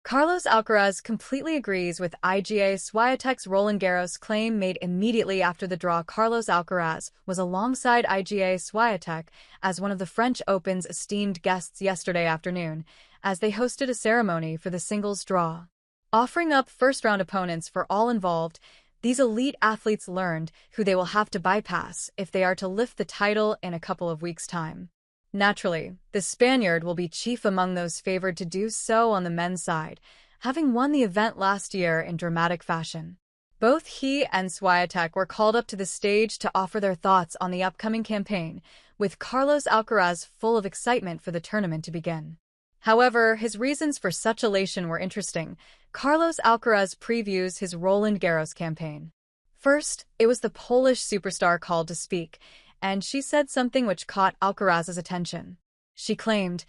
Carlos Alcaraz completely agrees with IGA Swiatek's Roland Garros claim made immediately after the draw. Carlos Alcaraz was alongside IGA Swiatek as one of the French Open's esteemed guests yesterday afternoon, as they hosted a ceremony for the singles draw. Offering up first-round opponents for all involved, these elite athletes learned who they will have to bypass if they are to lift the title in a couple of weeks' time. Naturally, the Spaniard will be chief among those favored to do so on the men's side, having won the event last year in dramatic fashion. Both he and Swiatek were called up to the stage to offer their thoughts on the upcoming campaign, with Carlos Alcaraz full of excitement for the tournament to begin. However, his reasons for such elation were interesting. Carlos Alcaraz previews his Roland Garros campaign. First, it was the Polish superstar called to speak, and she said something which caught Alcaraz's attention. She claimed,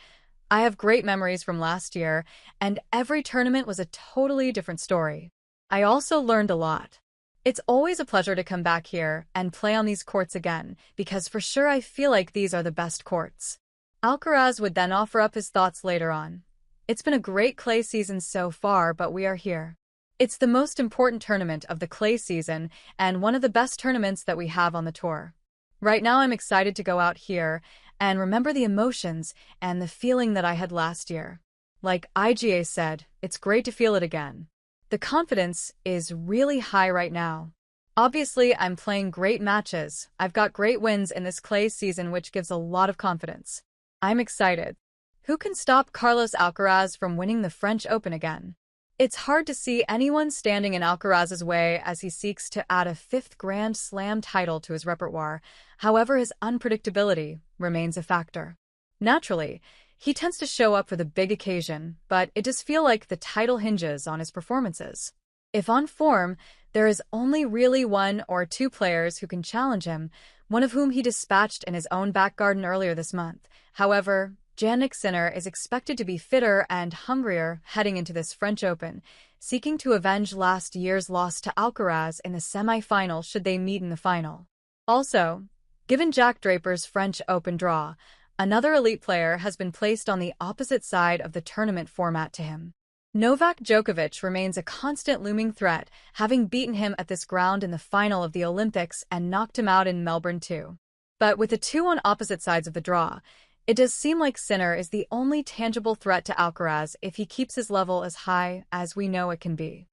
"I have great memories from last year, and every tournament was a totally different story. I also learned a lot. It's always a pleasure to come back here and play on these courts again, because for sure I feel like these are the best courts." Alcaraz would then offer up his thoughts later on. "It's been a great clay season so far, but we are here. It's the most important tournament of the clay season and one of the best tournaments that we have on the tour. Right now I'm excited to go out here and remember the emotions and the feeling that I had last year. Like IGA said, it's great to feel it again. The confidence is really high right now. Obviously, I'm playing great matches. I've got great wins in this clay season, which gives a lot of confidence. I'm excited." Who can stop Carlos Alcaraz from winning the French Open again? It's hard to see anyone standing in Alcaraz's way as he seeks to add a fifth Grand Slam title to his repertoire. However, his unpredictability remains a factor. Naturally, he tends to show up for the big occasion, but it does feel like the title hinges on his performances. If on form, there is only really one or two players who can challenge him, one of whom he dispatched in his own back garden earlier this month. However, Jannik Sinner is expected to be fitter and hungrier heading into this French Open, seeking to avenge last year's loss to Alcaraz in the semi-final should they meet in the final. Also, given Jack Draper's French Open draw, another elite player has been placed on the opposite side of the tournament format to him. Novak Djokovic remains a constant looming threat, having beaten him at this ground in the final of the Olympics and knocked him out in Melbourne too. But with the two on opposite sides of the draw, it does seem like Sinner is the only tangible threat to Alcaraz if he keeps his level as high as we know it can be.